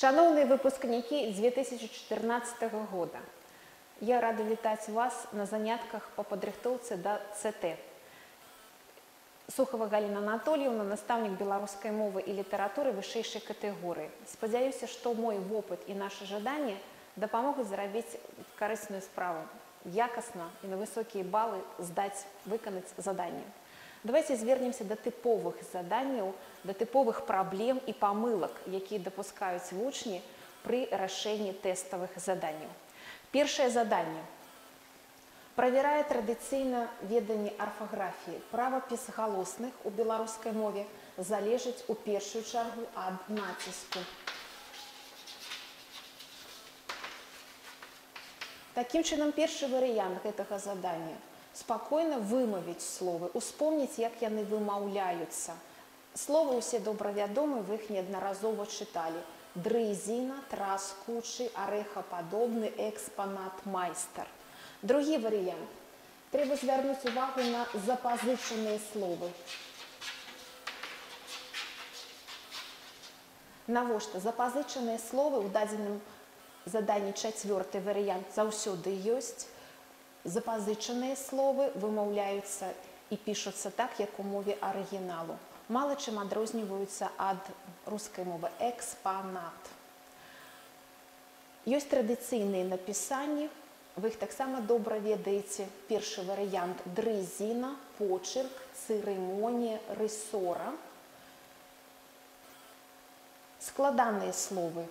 Шановні випускники 2014 года, я рада вітати вас на занятках по підготовці до ЦТ. Сухова Галина Анатольевна, наставник белорусской мовы и литературы высшей категории. Сподіваюся, что мой опыт и наши ожидания допомогут зробити корисную справу, якісно и на высокие баллы сдать, виконати задание. Давайте звернемся до типових заданняў, до типових проблем і помилок, які допускаюць вучні при рашэнні тэставых заданняў. Першае заданне. Праверяе традыцыйна веданне арфаграфіі. Правапіс галосных у беларускай мове залежыць у першую чаргу ад націску. Такім чынам, першы варыянт гэтага задання – спокойно вымовить словы, успомнить, як яны вымаўляюцца. Словы ўсе добра вядомы, вы іх неаднаразова чыталі. Дрызіна, траскучы, арэхападобны, экспанат, майстар. Другі варыянт. Трэба звярнуць увагу на запазычаныя словы. Навошта? Запазычаныя словы ў дадзеным заданні чацвёрты варыянт заўсёды ёсць. Запазычаныя словы вымаўляюцца і пішуцца так, як у мове арыгіналу. Мала чым адрозніваюцца ад рускай мовы. Экспанат. Ёсць традыцыйныя напісанні, вы іх таксама добра ведаеце. Першы варыянт – дрызіна, почерк, цырымонія, рысора. Складаныя словы.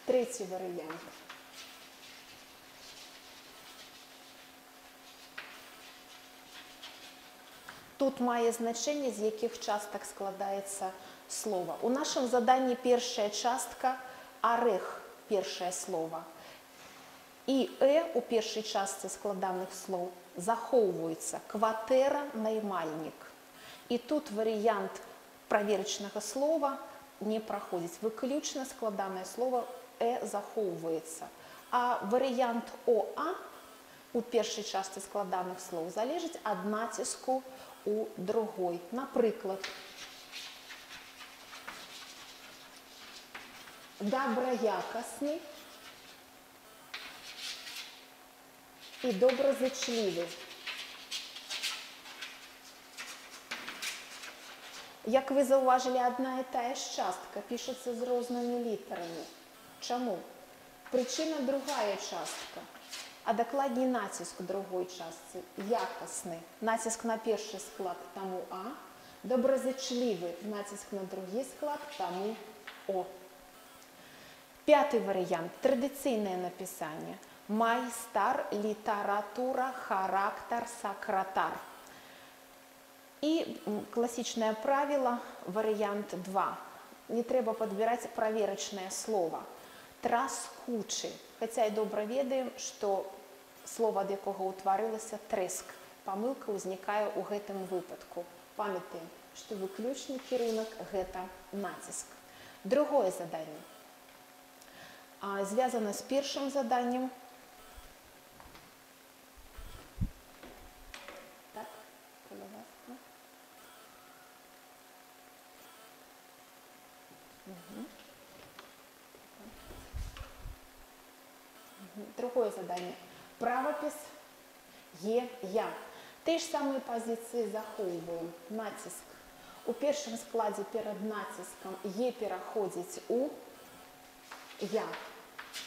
Трэці варыянт. Тут мае значэнне, з якіх частак складаецца слова. У нашым заданні першая частка – арэх, першае слова. І у першай частцы складаных слоў захоўваюцца кватэра, наймальнік. І тут варыянт праверачнага слова не праходзіць. Выключна складанае слово захоўваецца. А варыянт ОА у першай частцы складаных слоў залежыць ад націску у другой. Напрыклад, добраякасны і добразычлівы. Як вы заўважылі, адна і тая ж частка пішацца з рознымі літарамі. Чаму? Прычына другая частка. А дакладней націск у другой частцы. Якасны. Націск на першы склад, таму А. Добразычлівы. Націск на другі склад, таму О. Пяты варыянт. Традыцыйнае напісанне. Майстар, літаратура, характар, сакратар. І класічнае правіла, варыянт 2. Не трэба падбіраць праверачнае слова. Траскучы. Хаця і добра ведаем, што слова, ад якога ўтварылася трэск. Памылка ўзнікае ў гэтым выпадку. Памятаем, што выключны кірунак – гэта націск. Другое заданне. Звязана з першым заданнем. Так, каля вас. Другое задание. Правопис Е-Я. Те ж самые позиции захоўваем. Націск. У першым складзе перад націскам Е пераходзіць у Я.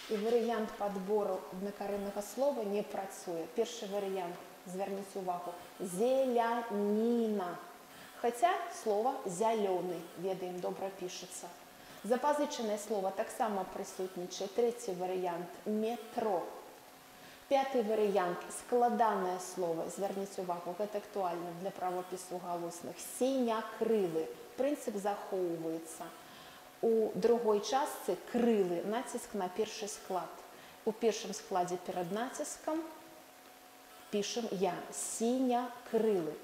І варыянт падбору аднакарэннага слова не працуе. Першы варыянт, звярніце увагу, зеляніна. Хаця слова зялёны, ведаем, добра пішацца. Запазычанае слово таксама прысутнічае. Трэці варыянт – метро. Пяты варыянт – складанае слово. Звярніце увагу, гэта актуальна для правопісу галосных. Сінякрылы. Прынцып захоўваецца. У другой частцы крылы, націск на першы склад. У першым складзе перад націскам пішам Я. Сінякрылы.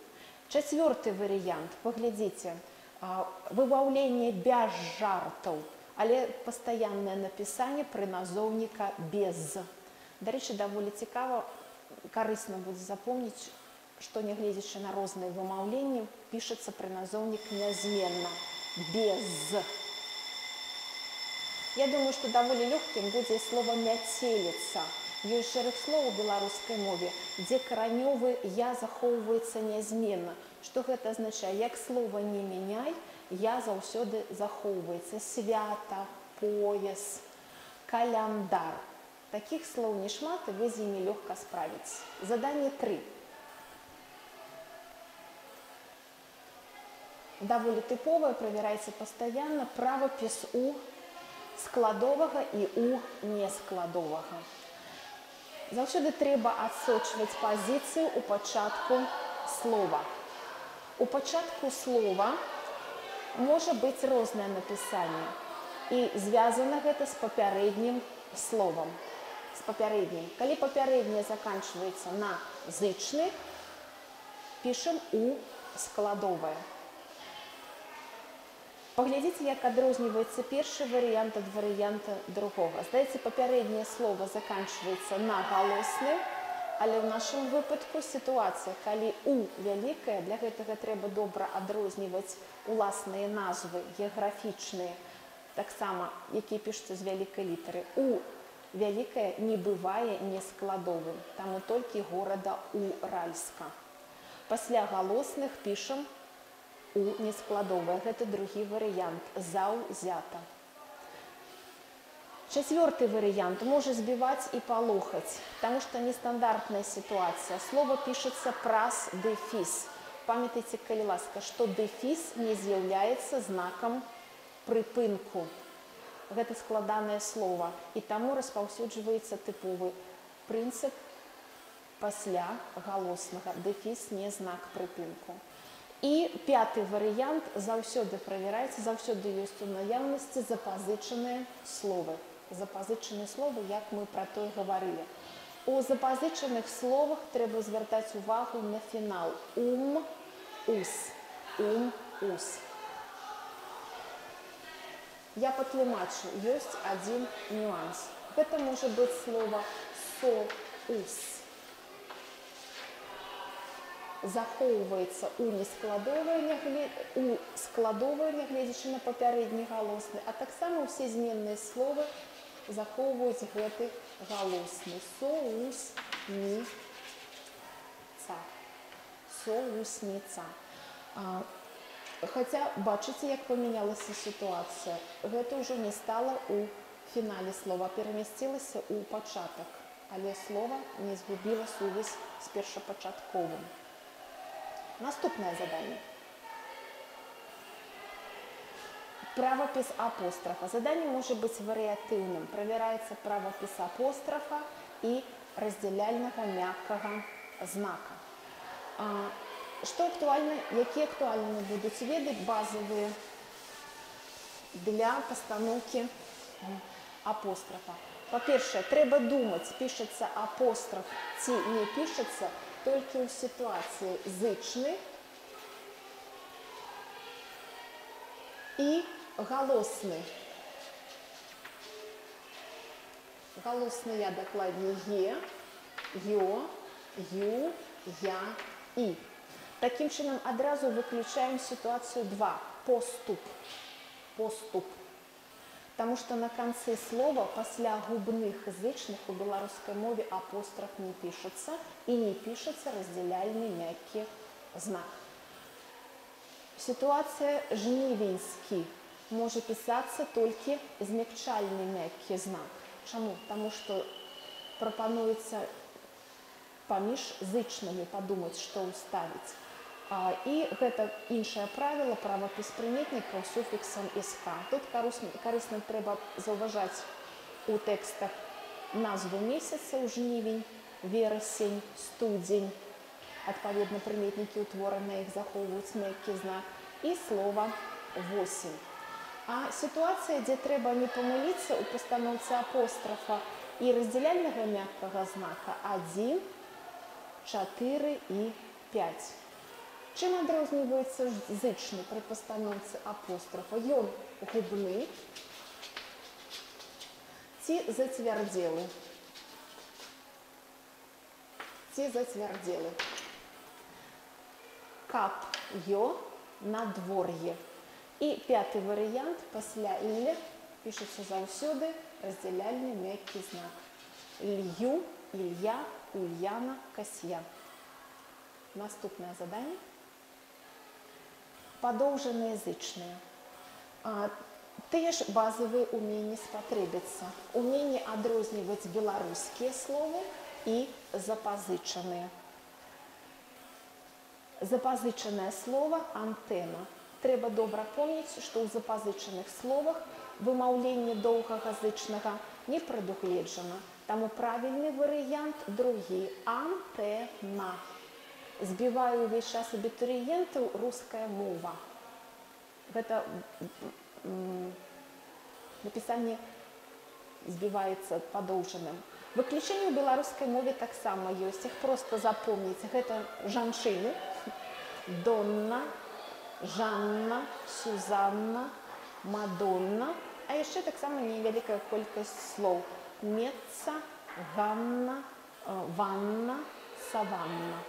Чацвёрты варыянт. Паглядзіце. Выбаўленне без жартаў, але пастаяннае напісанне прыназоўніка без. Дарэчы, даволі цікава, карысна будзе запомніць, што нягледзячы на розныя вымаўленні, пішацца прыназоўнік нязменна. Без. Я думаю, што даволі лёгкім будзе слова мяцеліца. Ёсць шэраг слоў у беларускай мове, дзе каранёвы я захоўваецца нязменна. Што гэта азначае? Як слова не мяняй, я заўсёды захоўваецца. Свята, пояс, каляндар. Такіх слоў нешмат, і вы з імі лёгка справіцца. Заданне 3. Даволі тыповае, правярайце пастаянна, правапіс у складовага і у нескладовага. Заўсёды трэба адсочваць пазіцыю ў пачатку слова. У пачатку слова можа быць рознае напісанне, і звязана гэта з папярэднім словам. З папярэднім. Калі папярэдняе заканчваецца на зычны, пішам у складовае. Паглядзіце, як адрозніваецца першы варыянт ад варыянта другога. Здаецца, папярэдняе слово заканчваецца на галосны, але ў нашым выпадку сітуацыя, калі у вялікая, для гэтага трэба добра адрозніваць уласныя назвы геаграфічныя, таксама, якія пішуцца з вялікай літары. У вялікая не бывае нескладовым, таму толькі горада Уральска. Пасля галосных пішам у нескладовае. Гэта другі варыянт. Заўзята. Чацвёрты варыянт можа збіваць і палохаць, таму што нестандартная сітуацыя. Слова пішацца праз дэфіс. Памятайце, калі ласка, што дэфіс не з'яўляецца знакам прыпынку. Гэта складанае слова, і таму распаўсюджваецца тыповы прынцып пасля галоснага. Дэфіс не знак прыпынку. І пяты варыянт, заўсёды правярайце, заўсёды ёсць у наяўнасці запазычаныя словы. Запазычаныя словы, як мы пра тое гаварылі. У запазычаных словах трэба звяртаць увагу на фінал. Ус. Ус. Я патлумачу, ёсць адзін нюанс. Гэта можа быць слова соус. Захоўваецца у складовае, нягледзячы на папярэдні галосны, а таксама ўсе зменныя словы захоўваюць гэты галосны. Соусніца. Хаця, бачыце, як памянялася сітуацыя. Гэта ўжо не стала ў фінале слова, перамясцілася ў пачатак, але слова не згубіла сувязь з першапачатковым. Наступнае заданне. Правапіс апострафа. Заданне можа быць варыятыўным. Правяраецца правапіс апострафа і раздзяляльнага мяккага знака. Што актуальна, якія актуальнымі будуць веды базавыя для пастаноўкі апострафа. Па-першае, трэба думаць, пішацца апостраф ці не пішацца толькі ў сітуацыі зычны і галосны. Галосны я дакладней е, ё, ю, я, і. Такім чынам, адразу выключаем сітуацыю 2. Поступ. Таму што на канцы слова пасля губных зычных у беларускай мове апостраф не пішацца і не пішацца раздзяляльны мяккі знак. Сітуацыя жнівеньскі можа пісацца толькі змякчальны мяккі знак. Чаму? Таму што прапануецца паміж зычнымі падумаць, што ўставіць. І гэта іншае правіла, правапіс прыметнікаў суфіксам СК. Тут карысна трэба заўважаць у тэкстах назву месяцаў: жнівень, верасень, студзень. Адпаведна, прыметнікі ўтвораныя, іх захоўваюць мяккі знак. І слова восень. А сітуацыя, дзе трэба не памыліцца ў пастаноўцы апострафа і раздзяляльнага мяккага знака 1, 4 і 5. Чым адрозніваецца зычны пры пастаноўцы апострафа? Ён губны ці зацвярдзелы. Кап, ё, надвор'е. І пяты варыянт пасля «л» Пишется заўсёды раздзяляльны мяккі знак. Илью, Илья, Ульяна, Касьян. Наступное задание. Падоўжаныя зычныя. Тыя ж базавыя ўменні спатрэбяцца. Уменне адрозніваць беларускія словы і запазычаныя. Запазычанае слово антэна. Трэба добра помніць, што ў запазычаных словах вымаўленне доўгага зычнага не прадугледжана. Таму правільны варыянт другі – антэна. Збіваю увесь час абітурыентаў руская мова. Гэта напісанне збіваецца падоўжаным. Выключэнне ў беларускай мове таксама ёсць. Іх проста запомніць. Гэта жанчыны. Донна, Жанна, Сюзанна, Мадонна. А яшчэ таксама невялікая колькасць слоў. Меца, Ганна, Ванна, Саванна.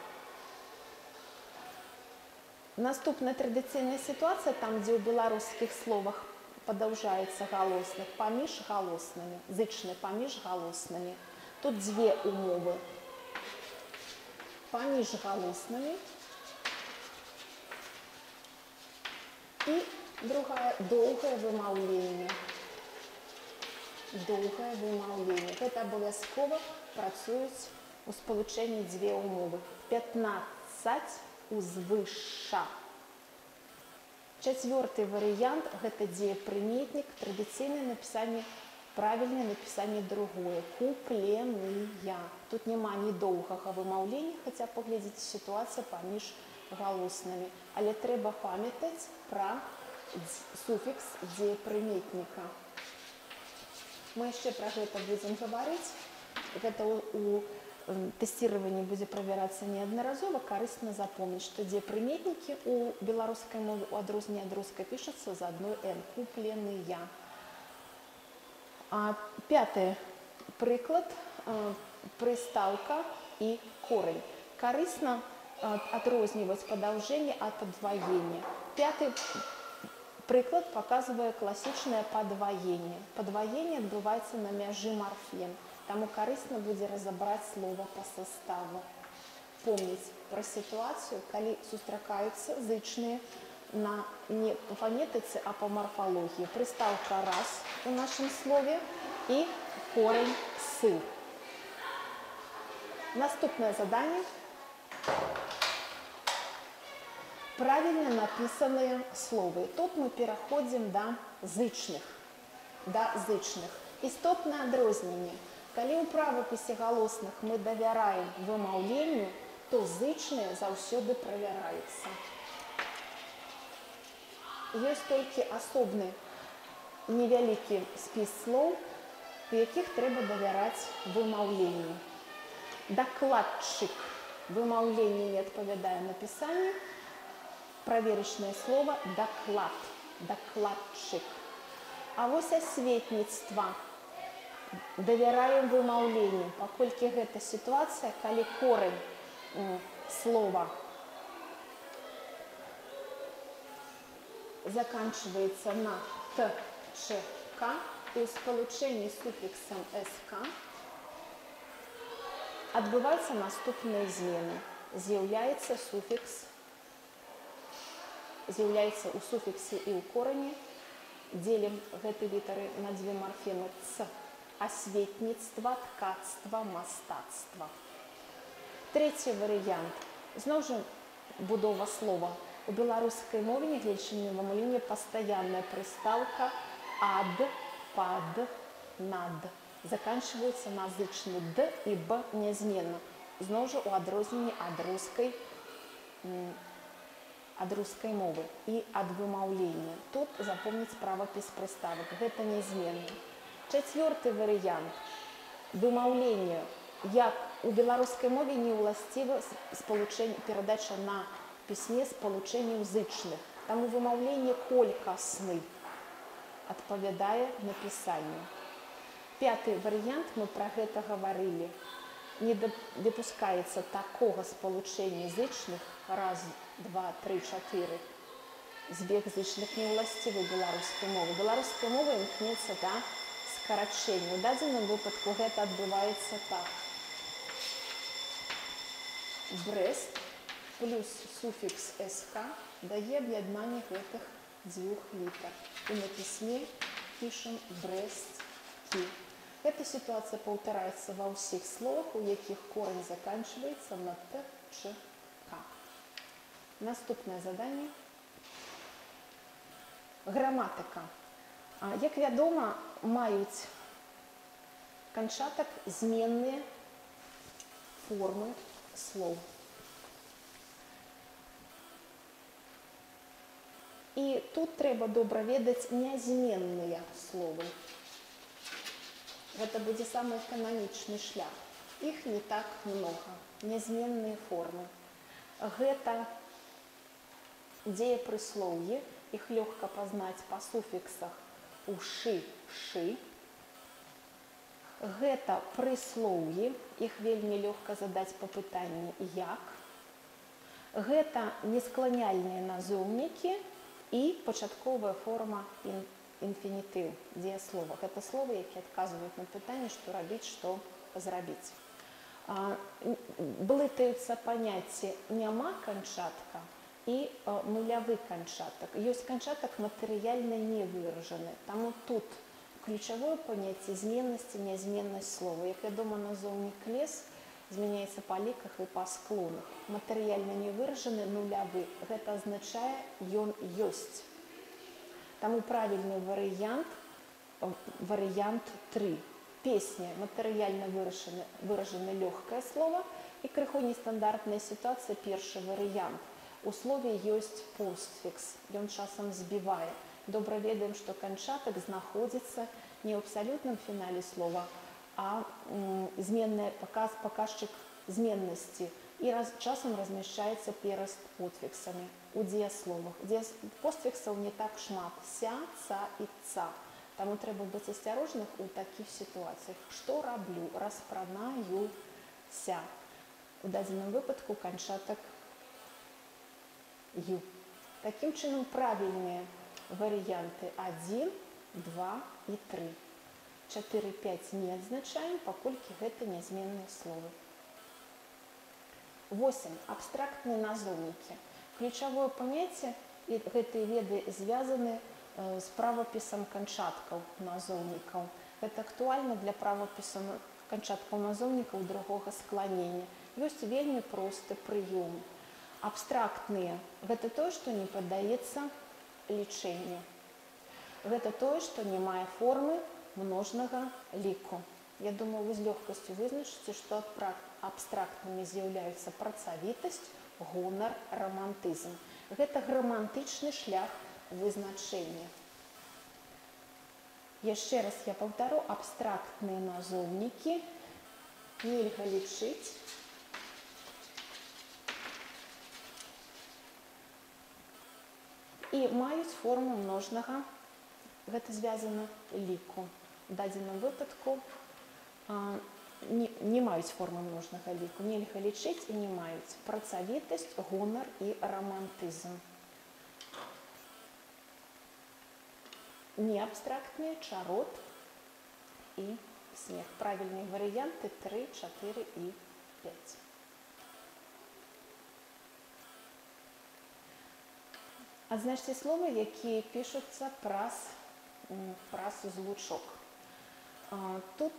Наступная традыцыйная сітуацыя, там, дзе ў беларускіх словах падаўжаецца галосных паміж галоснымі, зычны паміж галоснымі. Тут дзве умовы. Паміж галоснымі і другая доўгае вымаўленне. Доўгае вымаўленне. Гэта абавязкова працуюць у спалучэнні дзве умовы. 15 узвышша. Чацвёрты варыянт – гэта дзеепрыметнік, традыцыйнае напісанне, правільнае напісанне другое. Купленыя. Тут няма ні доўгага вымаўлення, хаця паглядзіце сітуацыя паміж галоснымі. Але трэба памятаць пра суфікс дзеепрыметніка. Мы яшчэ пра гэта будзем гаварыць. Гэта у тэсціраванні будзе правярацца неаднаразова. Карысна запомніць, што дзеепрыметнікі у беларускай мове у адрозненні ад рускай пішуцца з адной «н». Купленыя. Пяты прыклад – прыстаўка і корань. Карысна адрозніваць падаўжэнне ад падваення. Пяты прыклад паказвае класічнае падваенне. Падваенне адбываецца на мяжы марфем. Таму карысна будзе разабраць слова па саставу. Помніць пра сітуацыю, калі сустракаюцца зычныя не па фанетыцы, а па марфалогіі. Прыстаўка «раз» у нашым слове і корень «сы». Наступнае заданне. Правильно написанные словы. Тут мы пераходзім да зычных. Істотнае адрозненне. Калі ў правапісе галосных мы давяраем вымаўленню, то зычныя заўсёды правяраюцца. Ёсць толькі асобны невялікі спіс слоў, у якіх трэба давяраць вымаўленню. Дакладчык. Вымаўленне не адпавядае напісанню. Праверачнае слово «доклад», «докладчик». А вось асветніцтва. Давяраем вымаўленню, паколькі гэта сітуацыя, калі корань слова заканчваецца на «т», «ч», «к» і ў спалучэнні з суфіксам «sk» адбываюцца наступныя змены. З'яўляецца у суфіксе і ў корані, дзелім гэты літары на дзве марфемы «ц». Асветніцтва, ткацтва, мастацтва. Трэці варыянт. Зноў жа будова слова. У беларускай мове, нягледзячы на вымаўленне, пастаянная прыстаўка «ад», «пад», «над». Заканчваюцца на зычны «д» і «б» нязменна. Зноў жа у адрозненні ад рускай мовы і ад вымаўлення. Тут запомніць правапіс прыставак. Гэта нязменна. Чацвёрты варыянт. Вымаўленне. Як у беларускай мове не ўласціва перадача на пісьме спалучэнняў зычных. Таму вымаўленне колькасны адпавядае напісанню. Пяты варыянт, мы пра гэта гаварылі. Не дапускаецца такога спалучэння зычных раз, два, тры, чатыры збег зычлых неўласцівы беларускай мовы. Беларуская мова імкнецца да скарачэння. У дадзеным выпадку гэта адбываецца так. Брест плюс суфікс СК дае аб'яднанне гэтых дзвюх літар. І на пісьме пішам Брэсцкі. Эта ситуация повторяется во всех словах, у яких корень заканчивается на Т, Ч, К. Наступное задание. Граматика. Як вядома, маюць канчатак зменныя формы слоў. І тут трэба добра ведаць нязменныя словы. Гэта будзе самы эканамічны шлях. Іх не так много. Нязменныя формы. Гэта дзеепрыслоўі. Іх лёгка пазнаць па суфіксах ушы, шы. Гэта прыслоўі. Іх вельмі лёгка задаць па пытанні як. Гэта нескланяльныя назоўнікі і пачатковая форма інфінітыў, дзеяслова. Гэта словы, якія адказваюць на пытанне, што рабіць, што зрабіць. Блытаюцца паняцці няма канчатка і нулявы канчатак. Ёсць канчатак матэрыяльна не выражаны. Таму тут ключавое паняцце зменнасці, нязменнасць слова. Як вядома, назоўнік лес змяняецца па ліках і па склонах. Матэрыяльна не выражаны, нулявы. Гэта азначае, ён ёсць. Таму правільны варыянт 3. Песня матэрыяльна выражаны лёгкае слово і крыху нестандартная сітуацыя першы варыянт. У слове ёсць постфікс, ён часам збівае. Добра ведаем, што канчатак знаходзіцца не ў абсалютным фінале слова, а зменны паказчык зменнасці і часам размяшчаецца перад подфіксамі у дзеясловах. Постфіксаў не так шмат. Ся, ца і ца. Таму трэба быць асцярожных у такіх сітуацыях. Што раблю? Распранаюся. У дадзеным выпадку канчатак ю. Такім чынам правільныя варыянты 1, 2 і 3. 4, 5 не адзначаем, паколькі гэта нязменныя словы. 8. Абстрактныя назоўнікі. Ключавое паняцце і гэтыя веды звязаны з правапісам канчаткаў назоўнікаў. Гэта актуальна для правапісу канчаткаў назоўнікаў другога скланення. Ёсць вельмі просты прыём. Абстрактныя – гэта тое, што не паддаецца лічэнню. Гэта тое, што не мае формы множнага ліку. Я думаю, вы з лёгкасцю вызначыце, што абстрактнымі з'яўляюцца працавітасць, гонар, рамантызм. Гэта граматычны шлях вызначэння. Яшчэ раз я паўтару, абстрактныя назоўнікі нельга лічыць і маюць форму множнага, гэта звязана ліку. У дадзеным выпадку не маюць формы множнага ліку, нельга лічыць і не маюць працавітасць, гонар і рамантызм. Неабстрактныя чарот і снег. Правільныя варыянты 3, 4 і 5. Адзначце словы, якія пішуцца праз злучок. Тут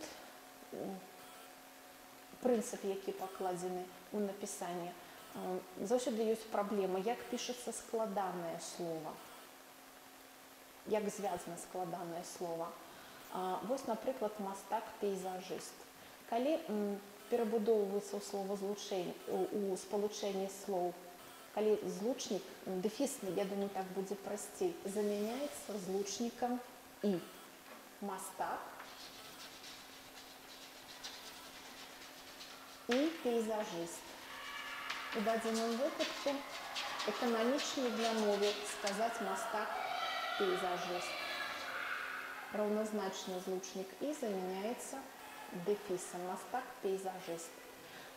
прынцып, які пакладзены ў напісанні. Заўсёды ёсць праблема, як пішацца складанае слово. Як звязана складанае слово. Вось, напрыклад, мастак-пейзажыст. Калі перабудоўваецца ў спалучэнні слоў, калі злучнік, дэфісны, я думаю, так будзе прасцей, замяняецца злучнікам і. Мастак і пейзажыст. У дадзеным выпадку эканамічней для мовы сказаць мастак-пейзажыст. Раўназначны злучнік і замяняецца дэфісам. Мастак-пейзажыст.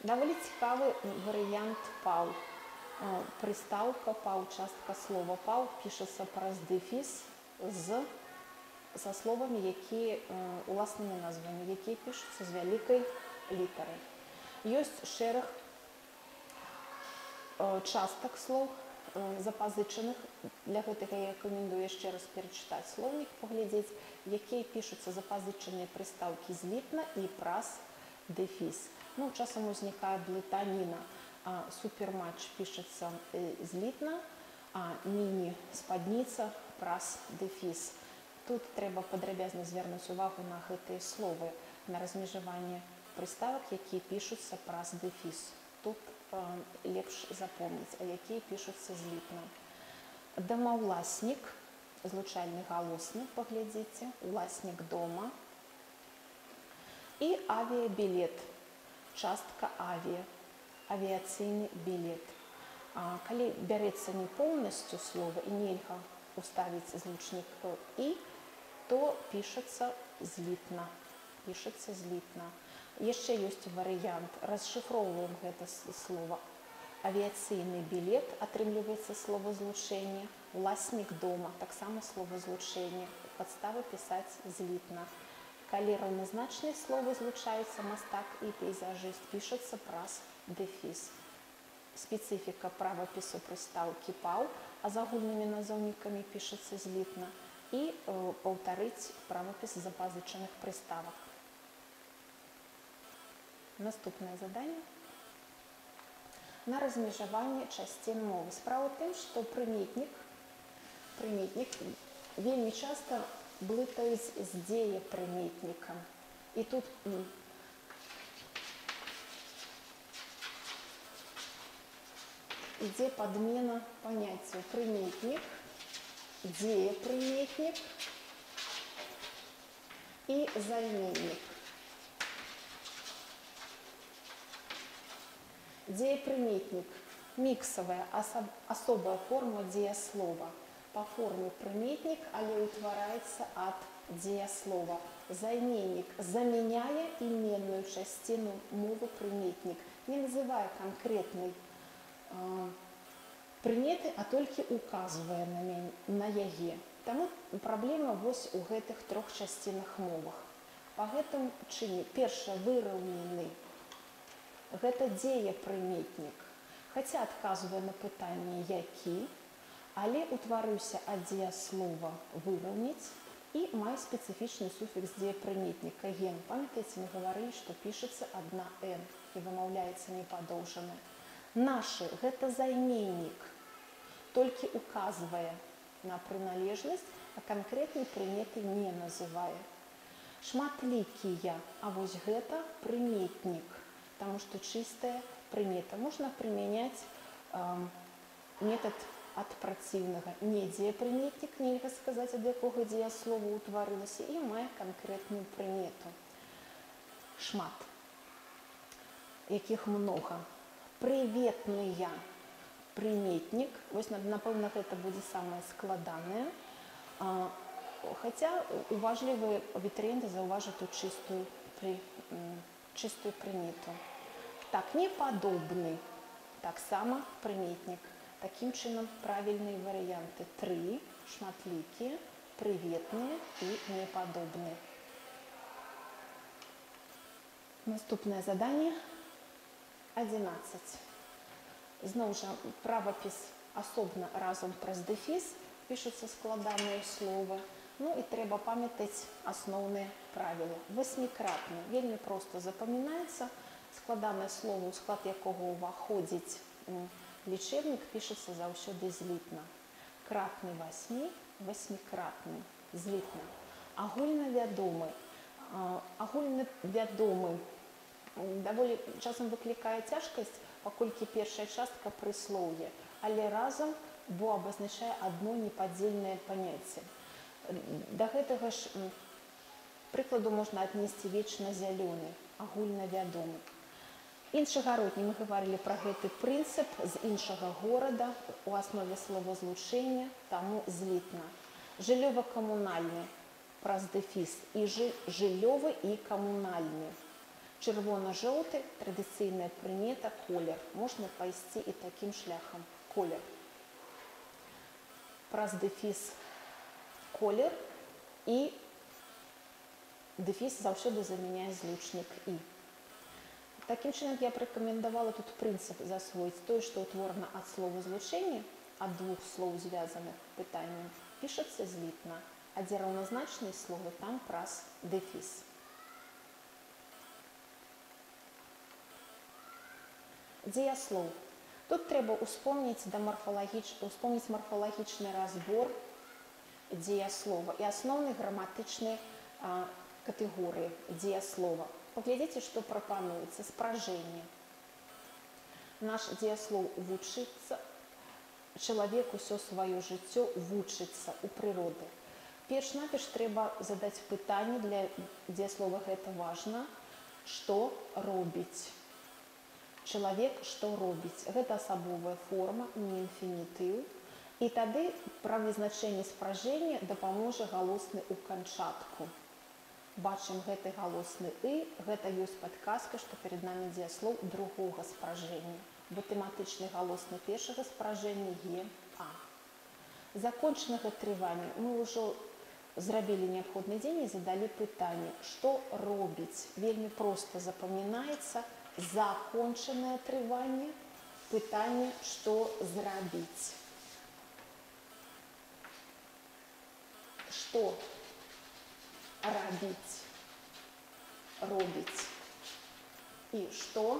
Даволі цікавы варыянт паў. Прыстаўка паўчастка слова. Паў пішацца праз дэфіс са словамі, якія уласнымі назвамі, якія пішуцца з вялікай літары. Ёсць шэраг частак слоў запазычаных. Для гэтага я рэкамендую яшчэ раз перачытаць слоўнік, паглядзець, якія пішуцца запазычаныя прыстаўкі злітна і праз дэфіс. Часам узнікае блытаніна. Суперматч пішацца злітна, а міні-спадніца праз дэфіс. Тут трэба падрабязна звярнуць увагу на гэтыя словы, на размежаванне прыставак, якія пішуцца праз дэфіс. Тут лепш запомніць, а якія пішуцца злітна. Дамаўласнік, злучальны галосны, паглядзіце, уласнік дома. І авіябілет, частка авіа, авіяцыйны білет. Калі бярэцца не поўнасцю слова і нельга уставіць злучнік «і», то пішацца злітна. Яшчэ ёсць варыянт. Расшыфроўваем гэта слова. Авіяцыйны білет, атрымліваецца словазлучэнне. Уласнік дома, таксама словазлучэнне. Падстава пісаць злітна. Калі раўназначныя словы злучаюцца, мастак і пейзажыст, пішацца праз дэфіс. Спецыфіка правапісу прыстаўкі паў, а з агульнымі назоўнікамі пішацца злітна. І паўтарыць правапіс запазычаных прыставак. Наступнае заданне. На размежаванне часцін мовы. Справа ў тым, што прыметнік вельмі часта блытаюць з дзеепрыметнікам. І тут ідзе падмена паняццяў. Прыметнік, дзеепрыметнік і займеннік. Дзеепрыметнік – міксавая, асобая форма дзеяслова. Па форме прыметнік, але ўтвараецца ад дзеяслова. Займеннік замяняе іменную часціну мовы прыметнік, не называе канкрэтнай прыметы, а толькі указвае на яе. Таму праблема вось у гэтых трох часцінах мовах. Па гэтым чыне першы выраўнены. Гэта дзеепрыметнік, хаця адказвае на пытанне «які», але ўтварыўся ад дзеяслова «выраўніць» і мае спецыфічны суфікс дзеепрыметніка «ген». Памятаеце, мы гаварылі, што пішацца адна «н» і вымаўляецца непадоўжана. Нашы – гэта займеннік, толькі указвае на прыналежнасць, а канкрэтнай прыметы не называе. Шматлікія, а вось гэта прыметнік, таму што чыстая прымета. Можна прымяняць метад ад праціўнага. Не дзеепрыметнік, нельга сказаць, ад якога дзеяслова ўтварылася, і мае канкрэтную прымету. Шмат, якіх многа. Прыветныя прыметнік. Вось, напэўна, гэта будзе самае складанае. Хаця уважлівыя абітурыенты заўважаць тут чыстую прымету. Так, непадобны. Таксама прыметнік. Такім чынам правільныя варыянты 3, шматлікія, прыветныя і непадобныя. Наступнае заданне 11. Зноў жа правапіс асобна разам праз дэфіс, пішуцца складаныя словы. І трэба памятаць асноўныя правілы. Васьмікратны вельмі проста запамінаецца. Складанае слово, у склад якога ўваходзіць лічэбнік, пішацца заўсёды злітна. Кратны 8, васьмікратны, злітна. Агульнавядомы даволі часам выклікае цяжкасць, паколькі першая частка прыслоўе, але разам, бо абазначае адно непадзельнае паняцце. Да гэтага ж прыкладу можна аднесці вечна зялёны, агульнавядомы. Іншагародні, мы гаварылі пра гэты прынцып, з іншага горада, у аснове словазлучэння, таму злітна. Жыллёва-камунальны праз дэфіс і жыллёвы і камунальны. Чырвона-жоўты – традыцыйная прымета, колер. Можна пайсці і такім шляхам. Колер. Праз дэфіс колер і дэфіс заўсёды замяняе злучнік «і». Такім чынам я б рэкамендавала тут прынцып засвоіць. Тое, што ўтворана ад словазлучэння, ад двух слоў, звязаных пытаннем, пішацца злітна, а дзе раўназначныя словы, там праз дэфіс. Дзеяслоў. Тут трэба ўспомніць марфалагічны разбор дзеяслова і асноўныя граматычныя катэгорыі дзеяслова. Паглядзіце, што прапануецца. Спражэнне. Наш дзеяслоў вучыцца. Чалавек усё сваё жыццё вучыцца ў прыроды. Перш-наперш трэба задаць пытанне, для дзеяслова гэта важна, што робіць. Чалавек што робіць. Гэта асабовая форма, не інфінітыў. І тады пра вызначэнне спражэння дапаможа галосны ў канчатку. Бачым гэты галосны «і», гэта ёсць падказка, што перад намі дзеяслоў другога спражэння, бо тэматычны галосны першага спражэння «е», «а». Закончанага трывання мы ўжо зрабілі неабходны дзень і задалі пытанне, што робіць. Вельмі проста запамінаецца закончанае трыванне, пытанне, што зрабіць. Што рабіць, робіць і што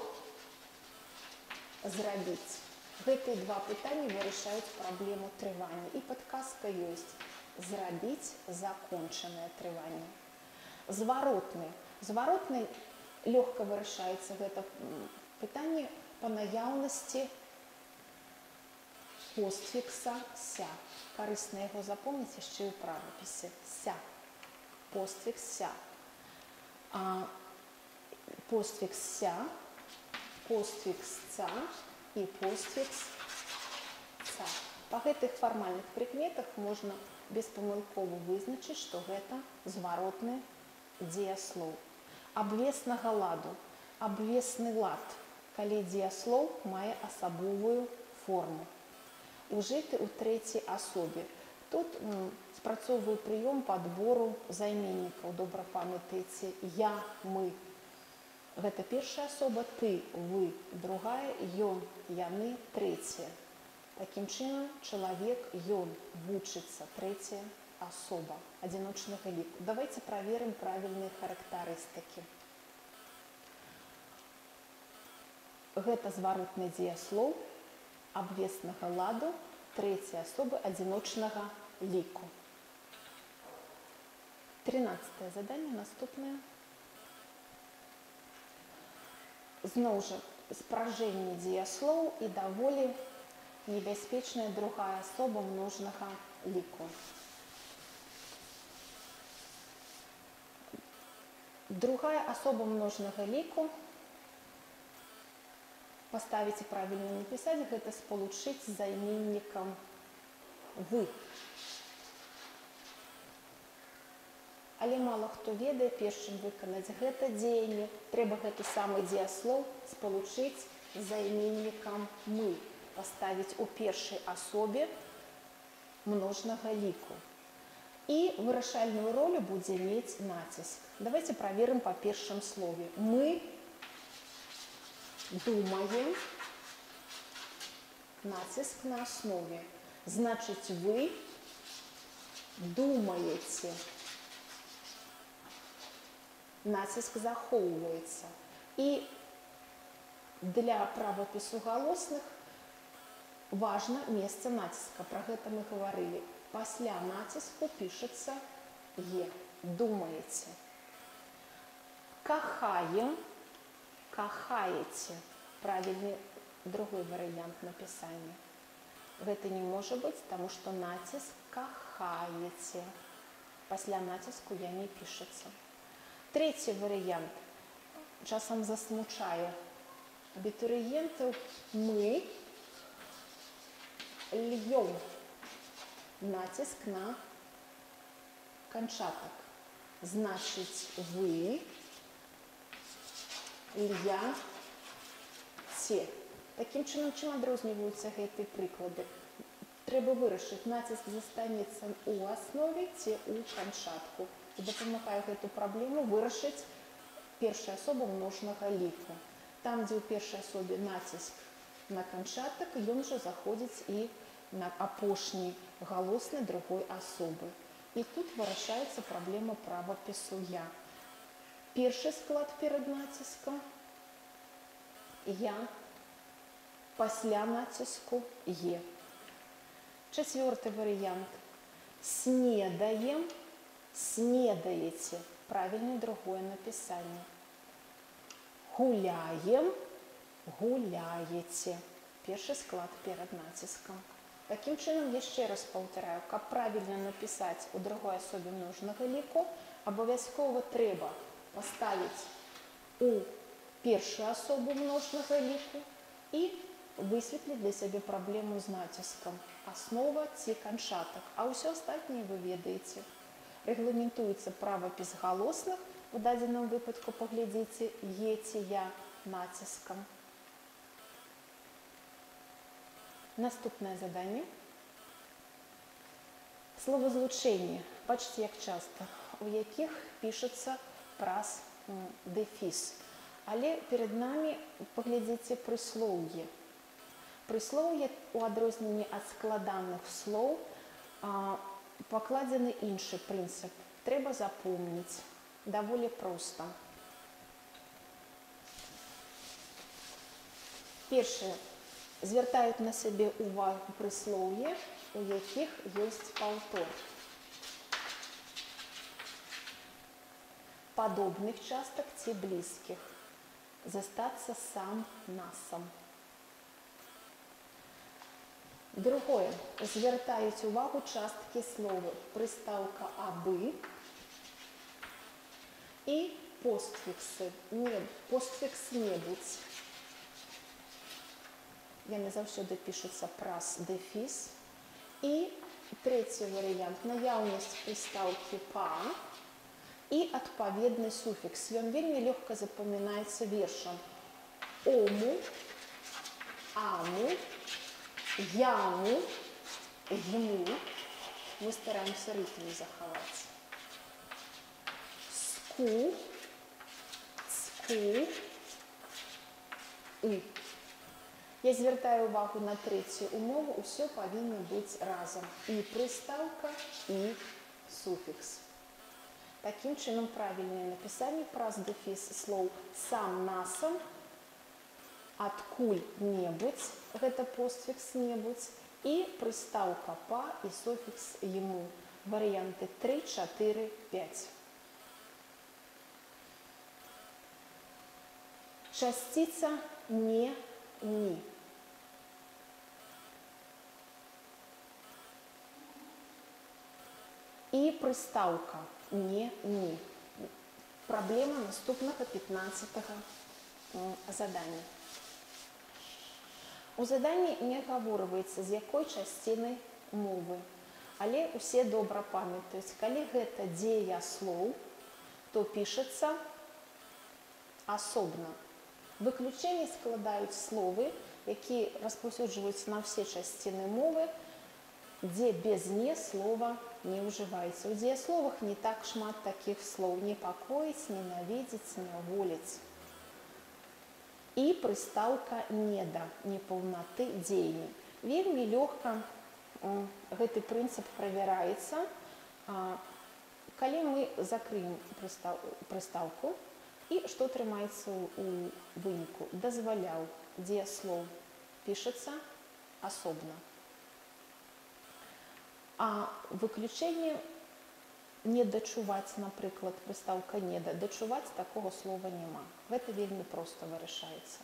зрабіць. Гэтыя два пытанні вырашаюць праблему трывання. І падказка ёсць. Зрабіць закончанае трыванне. Зваротны. Зваротны лёгка вырашаецца гэта пытанне па наяўнасці постфікса «ся». Карысна яго запомніць яшчэ ў правапісе. «Ся». Постфікс «ся». Постфікс «ся», постфікс «ца» і постфікс «ца». Па гэтых фармальных прыкметах можна беспамылкова вызначыць, што гэта зваротны дзеяслоў. Абвеснага ладу. Абвесны лад, калі дзеяслоў мае асабовую форму. Ужыты ў трэцяй асобе. Тут спрацоўвае прыём падбору займеннікаў. Добра памятаеце, я, мы. Гэта першая асоба, ты, вы, другая, ён, яны, трэцяя. Такім чынам, чалавек, ён вучыцца, трэцяя асоба адзіночнага ліку. Давайте праверым правільныя характарыстыкі. Гэта зваротны дзеяслоў абвеснага ладу трэцяй асобы адзіночнага ліку. 13-е заданне наступнае. Зноў жа, спражэнне дзеяслоў і даволі небяспечная другая асоба множнага ліку. Другая асоба множнага ліку, паставіце правільна напісаць, гэта спалучыць з займеннікам «вы». Але мала хто ведае, перш чым выканаць гэта дзеянне, трэба гэты самы дзеяслоў спалучыць з займеннікам «мы», паставіць у першай асобе множнага ліку. І вырашальную ролю будзе мець націск. Давайте праверым па першым слове. Мы думаем, націск на аснове. Значыць, вы думаеце. Націск захоўваецца. І для правапісу галосных важна месца націска. Пра гэта мы гаварылі. Пасля націску пішацца «е». Думаеце. Кахаем, кахаеце. Правільны другой варыянт напісання. Гэта не можа быць, таму што націск кахаеце. Пасля націску «я» не пішацца. Трэці варыянт часам засмучае абітурыентаў. Мы льём. Націск на канчатак. Значыць, вы Ілья, ці. Таким чином, чим адрозніваються гэты прыклады? Трэба вырашыць, націск застанецца ў аснове ці ў канчатку. І дапамагае гэту праблему вырашыць першая асоба множнага ліку. Там, дзе ў першай асобе націск на канчатак, ён жа заходзіць і на апошні галосны другой асобы. І тут вырашаецца праблема правапісу «я». Першы склад перад націскам «я», пасля націску «е». Чацвёрты варыянт. Снедаем, снедаеце. Правільнае другое напісанне. Гуляем, гуляеце. Першы склад перад націскам. Такім чынам, яшчэ раз паўтараю, каб правільна напісаць у другой асобе множнага ліку, абавязкова трэба паставіць у першую асобу множнага ліку і высветліць для сябе праблему з націскам. Аснова ці канчатак. А ўсё астатняе вы ведаеце. Рэгламентуецца правапіс галосных. У дадзеным выпадку паглядзіце «е» ці «я» націскам. Наступное задание. Словазлучэнне. Бачыце, як часта, у якіх пішацца праз дэфіс. Але перед намі паглядзіце прыслоўе. Прыслоўе у адрозненні ад складаных слоў пакладзены іншы прынцып. Трэба запомніць. Даволі проста. Першае. Звяртаюць на сябе увагу прыслоўе, у якіх ёсць паўтор. Падобных частак ці блізкіх. Застацца сам-насам. Другое. Звяртаюць увагу часткі словы. Прыстаўка «абы» і постфіксы. Постфікс «не-будзь». Яны заўсёды пішуцца праз дэфіс. І трэці варыянт. Наяўнасць прыстаўкі «па» і адпаведны суфікс. Ён вельмі лёгка запамінаецца вершам. Ому, аму, яму, йму. Мы стараемся рытм захаваць. Ску, цку, і. Я звяртаю увагу на трэцюю умову, усё павінна быць разам. І прыстаўка, і суфікс. Такім чынам правільнае напісанне праз дэфіс слоў сам-насам, адкуль-небудзь, гэта постфікс «не-будзь», і прыстаўка «па» і суфікс «йму». Варыянты 3, 4, 5. Часціца «не», «ні». І прыстаўка «не», «ні». Праблема наступнага 15-го задання. У заданні не агаворваецца, з якой часцінай мовы. Але ўсе добра памятаюць, калі гэта дзеяслоў, то пішацца асобна. Выключэнне складаюць словы, якія распаўсюджваюцца на ўсе часціны мовы, дзе без «не» слова не ўжываецца. У дзеясловах не так шмат такіх слоў: непакоіць, ненавідзець, няволіць. І прыстаўка «неда», непаўнаты дзеяння. Вельмі лёгка гэты прынцып правяраецца, калі мы закрыем прыстаўку, і што атрымаецца ў выніку? Дазваляў. Дзеяслоў пішацца асобна. А выключэнне не дачуваць, напрыклад, прыстаўка «неда». Дачуваць такога слова няма. Гэта вельмі проста вырашаецца.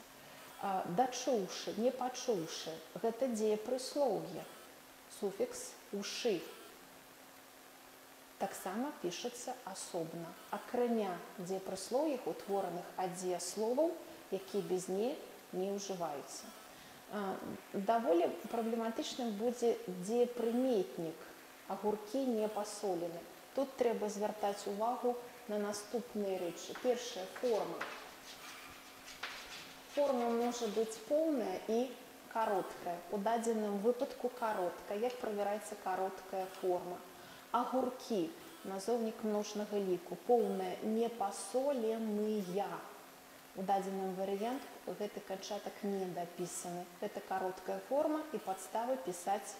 Дачуўшы, не пачуўшы, гэта дзеепрыслоўе. Суфікс «ушы». Таксама пішацца асобна. Акрамя дзеепрыслоўяў, утвораных ад дзеясловаў, якія без «не» не ўжываюцца. Даволі праблематычным будзе дзеепрыметнік. Агуркі не пасолены. Тут трэба звяртаць увагу на наступныя рэчы. Першая форма Форма може бути повна і коротка. У даденому випадку коротка. Як перевіряється коротка форма? Огурки. Назовник множного ліку. Повна непасолемыя. У дадзеным варыянт гэты канчатак не дапісаны. Гэта кароткая форма і падстава пісаць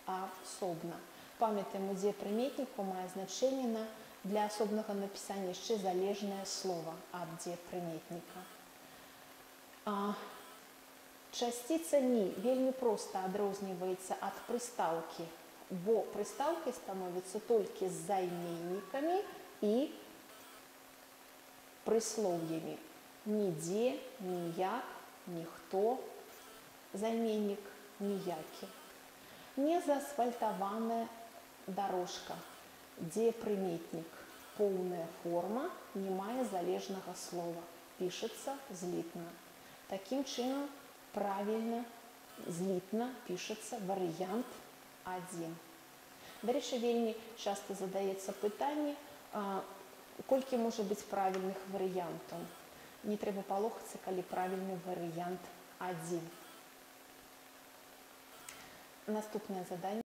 асобна. Памятаем, удзе прыметніку мае значэнне для асобнага напісання яшчэ залежнае слова ад дзе прыметніка. Частіца «ні» вельмі проста адрозніваецца ад прыстаўкі, бо прыстаўкай становіцца толькі з займеннікамі і прыслоўямі. Нідзе, ніяк, ніхто, займеннік ніякі. Незаасфальтаваная дорожка, дзе прыметнік, поўная форма, не мае залежнага слова, пішацца злітна. Такім чынам, правільна, злітна пішацца варыянт 1. Дарэчы, вельмі часта задаецца пытанне, колькі можа быць правільных варыянтаў. Не трэба палохацца, калі правільны варыянт 1. Наступнае заданне.